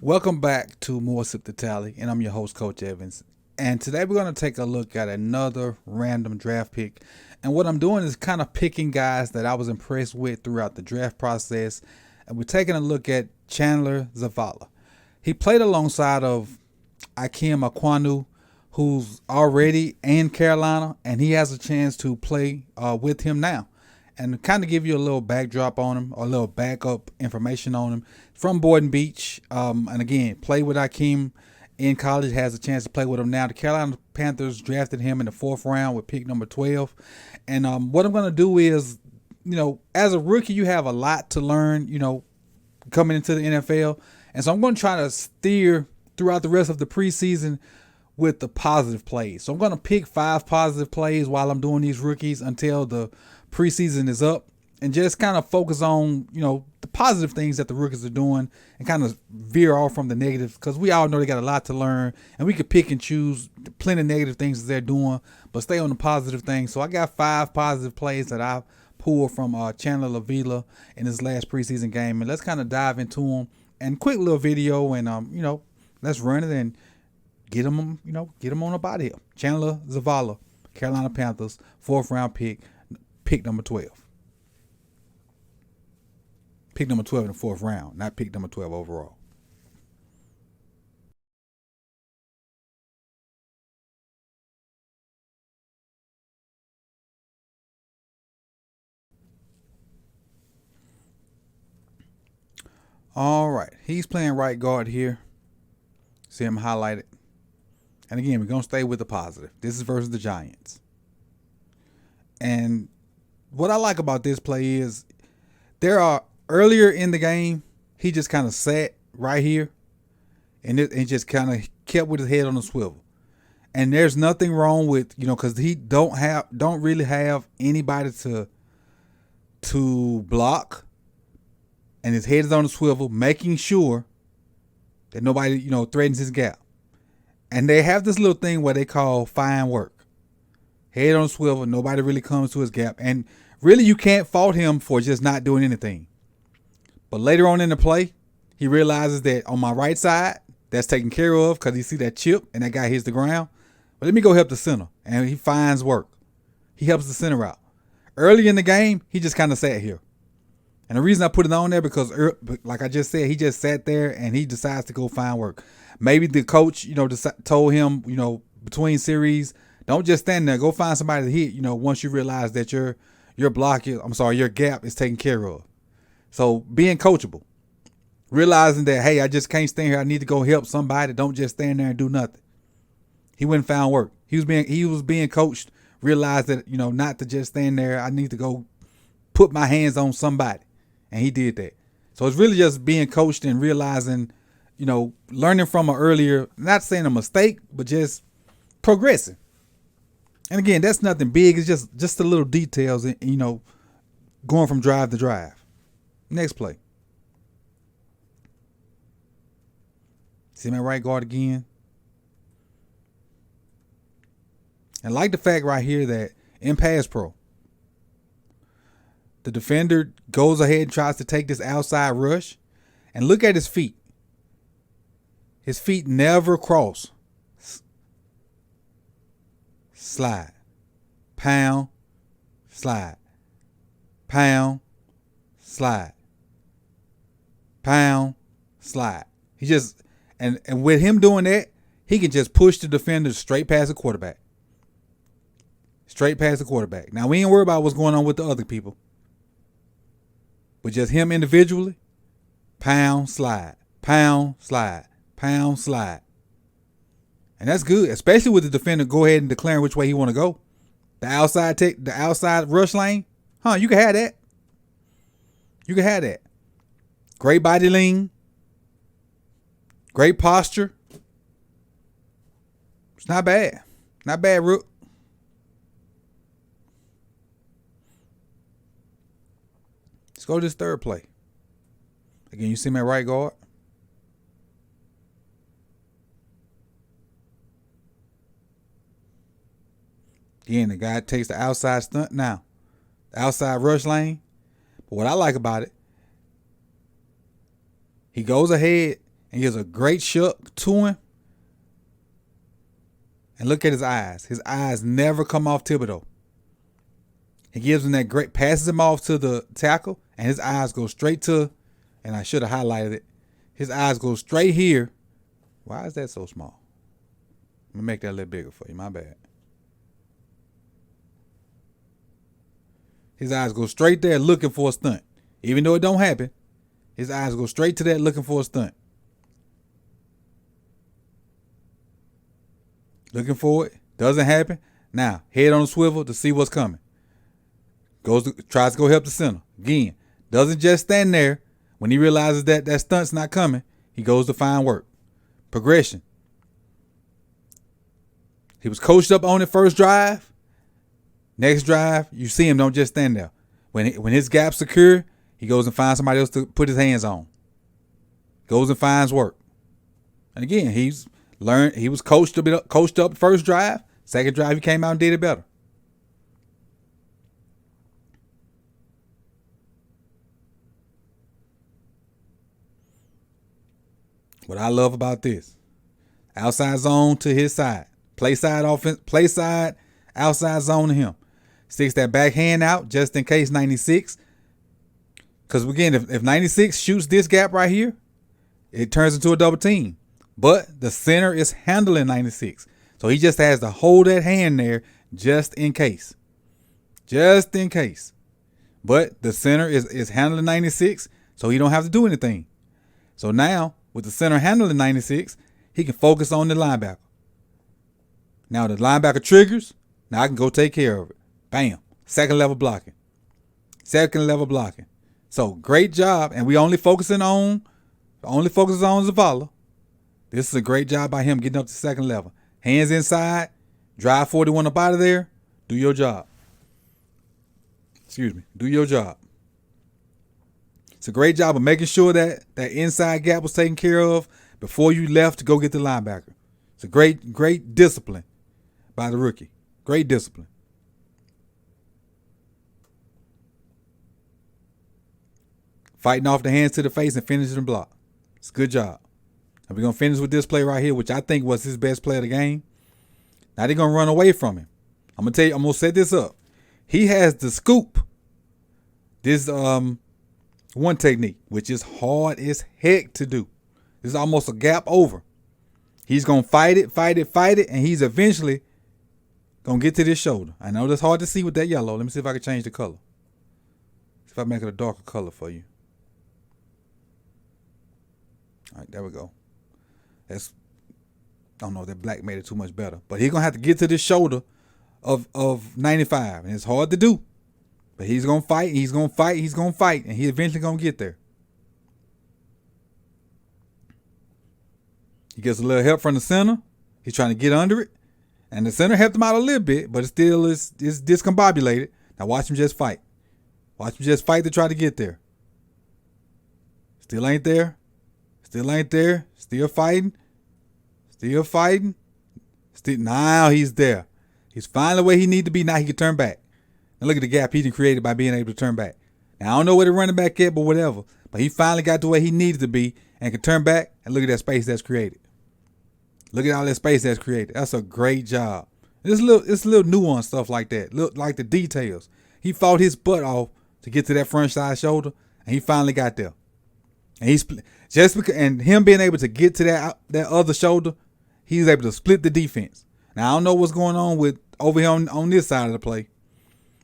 Welcome back to More Sip the Tally, and I'm your host, Coach Evans. And today we're going to take a look at another random draft pick. And what I'm doing is kind of picking guys that I was impressed with throughout the draft process. And we're taking a look at Chandler Zavala. He played alongside of Ikem Aquanu, who's already in Carolina, and he has a chance to play with him now. And kind of give you a little backdrop on him, or a little backup information on him. From Boynton Beach, and again, played with Ikem in college, has a chance to play with him now. The Carolina Panthers drafted him in the 4th round with pick number 12. And what I'm going to do is, as a rookie, you have a lot to learn, coming into the NFL. And so I'm going to try to steer throughout the rest of the preseason with the positive plays. So I'm going to pick 5 positive plays while I'm doing these rookies until the preseason is up, and just kind of focus on, the positive things that the rookies are doing and kind of veer off from the negatives, because we all know they got a lot to learn, and we could pick and choose plenty of negative things that they're doing, but stay on the positive things. So I got 5 positive plays that I pulled from Chandler Zavala in his last preseason game, and let's kind of dive into them. And quick little video, and let's run it and get him on up out of here. Chandler Zavala, Carolina Panthers, 4th round pick number 12. Pick number 12 in the 4th round, not pick number 12 overall. All right, he's playing right guard here. See him highlighted. And again, we're going to stay with the positive. This is versus the Giants. And what I like about this play is earlier in the game, he just kind of sat right here and just kind of kept with his head on the swivel. And there's nothing wrong with, because he don't really have anybody to block, and his head is on the swivel, making sure that nobody, threatens his gap. And they have this little thing where they call fine work. Head on the swivel, nobody really comes to his gap. And really, you can't fault him for just not doing anything. But later on in the play, he realizes that on my right side, that's taken care of, because he see that chip and that guy hits the ground. But let me go help the center. And he finds work. He helps the center out. Early in the game, he just kind of sat here. And the reason I put it on there, because like I just said, he just sat there and he decides to go find work. Maybe the coach, told him, between series, don't just stand there. Go find somebody to hit, once you realize that your gap is taken care of. So being coachable. Realizing that, hey, I just can't stand here. I need to go help somebody. Don't just stand there and do nothing. He went and found work. He was being coached, realized that, not to just stand there. I need to go put my hands on somebody. And he did that. So it's really just being coached and realizing, learning from an earlier, not saying a mistake, but just progressing. And again, that's nothing big. It's just the little details, going from drive to drive. Next play. See my right guard again. And like the fact right here that in pass pro, the defender goes ahead and tries to take this outside rush. And look at his feet. His feet never cross. Slide. Pound. Slide. Pound. Slide. Pound. Slide. He just, and with him doing that, he can just push the defender straight past the quarterback. Straight past the quarterback. Now, we ain't worried about what's going on with the other people. But just him individually, pound, slide, pound, slide, pound, slide. And that's good, especially with the defender go ahead and declaring which way he want to go. The outside rush lane, you can have that. You can have that. Great body lean. Great posture. It's not bad. Not bad, Rook. Let's go to this third play. Again, you see my right guard. Again, the guy takes the outside stunt now. The outside rush lane. But what I like about it, he goes ahead and gives a great shuck to him. And look at his eyes. His eyes never come off Thibodeau. He gives him that great, passes him off to the tackle, and his eyes go straight to, and I should have highlighted it. His eyes go straight here. Why is that so small? Let me make that a little bigger for you. My bad. His eyes go straight there looking for a stunt. Even though it don't happen, his eyes go straight to that looking for a stunt. Looking for it. Doesn't happen. Now, head on a swivel to see what's coming. Tries to go help the center. Again, doesn't just stand there. When he realizes that that stunt's not coming, he goes to find work. Progression. He was coached up on it first drive. Next drive, you see him, don't just stand there. When his gap's secure, he goes and finds somebody else to put his hands on. Goes and finds work. And again, he was coached up first drive. Second drive, he came out and did it better. What I love about this, outside zone to his side. Play side offense, play side, outside zone to him. Sticks that backhand out just in case 96. Because again, if 96 shoots this gap right here, it turns into a double team. But the center is handling 96. So he just has to hold that hand there just in case. Just in case. But the center is handling 96, so he don't have to do anything. So now, with the center handling 96, he can focus on the linebacker. Now the linebacker triggers. Now I can go take care of it. Bam. Second level blocking. Second level blocking. So great job. And we only focusing on Zavala. This is a great job by him getting up to second level. Hands inside. Drive 41 up out of there. Do your job. Excuse me. Do your job. It's a great job of making sure that that inside gap was taken care of before you left to go get the linebacker. It's a great discipline by the rookie. Great discipline. Fighting off the hands to the face and finishing the block. It's a good job. And we're going to finish with this play right here, which I think was his best play of the game. Now they're going to run away from him. I'm going to set this up. He has the scoop. This one technique, which is hard as heck to do. This is almost a gap over. He's going to fight it, and he's eventually going to get to this shoulder. I know that's hard to see with that yellow. Let me see if I can change the color. See if I make it a darker color for you. All right, there we go. I don't know if that black made it too much better. But he's going to have to get to this shoulder of 95, and it's hard to do. But he's going to fight, and he's eventually going to get there. He gets a little help from the center. He's trying to get under it. And the center helped him out a little bit, but it still is discombobulated. Now watch him just fight. Watch him just fight to try to get there. Still ain't there. Still fighting. Now he's there. He's finally where he needs to be. Now he can turn back. And look at the gap he created by being able to turn back. Now I don't know where the running back at, but whatever. But he finally got to where he needed to be and can turn back, and look at that space that's created. Look at all that space that's created. That's a great job. It's little nuance stuff like that. Look like the details. He fought his butt off to get to that front side shoulder, and he finally got there. And him being able to get to that other shoulder, he's able to split the defense. Now I don't know what's going on with over here on this side of the play,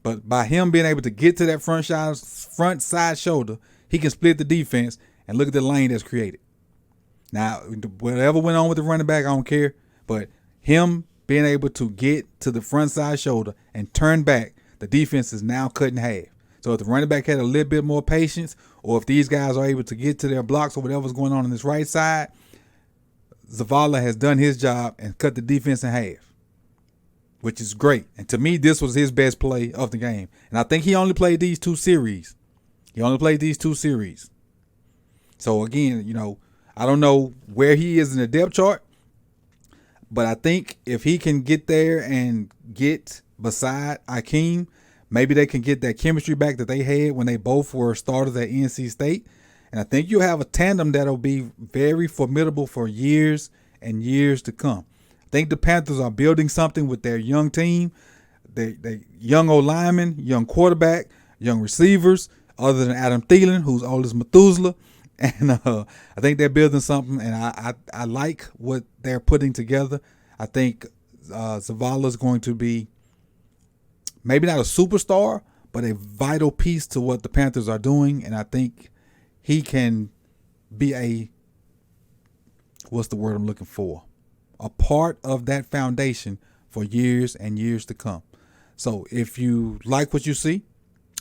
but by him being able to get to that front side shoulder, he can split the defense and look at the lane that's created. Now, whatever went on with the running back, I don't care. But him being able to get to the front side shoulder and turn back, the defense is now cut in half. So if the running back had a little bit more patience, or if these guys are able to get to their blocks or whatever's going on this right side, Zavala has done his job and cut the defense in half, which is great. And to me, this was his best play of the game. And I think he only played these two series. So again, I don't know where he is in the depth chart, but I think if he can get there and get beside Akeem, maybe they can get that chemistry back that they had when they both were starters at NC State. And I think you'll have a tandem that'll be very formidable for years and years to come. I think the Panthers are building something with their young team. They young old linemen, young quarterback, young receivers, other than Adam Thielen, who's old as Methuselah. And I think they're building something, and I like what they're putting together. I think Zavala is going to be maybe not a superstar, but a vital piece to what the Panthers are doing. And I think he can be what's the word I'm looking for? A part of that foundation for years and years to come. So if you like what you see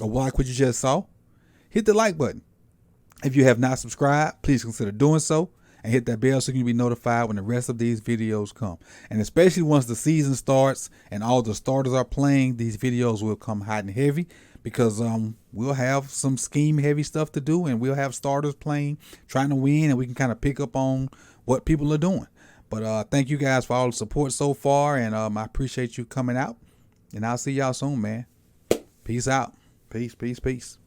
or like what you just saw, hit the like button. If you have not subscribed, please consider doing so and hit that bell so you can be notified when the rest of these videos come. And especially once the season starts and all the starters are playing, these videos will come hot and heavy because we'll have some scheme heavy stuff to do, and we'll have starters playing, trying to win, and we can kind of pick up on what people are doing. But thank you guys for all the support so far, and I appreciate you coming out. And I'll see y'all soon, man. Peace out. Peace, peace, peace.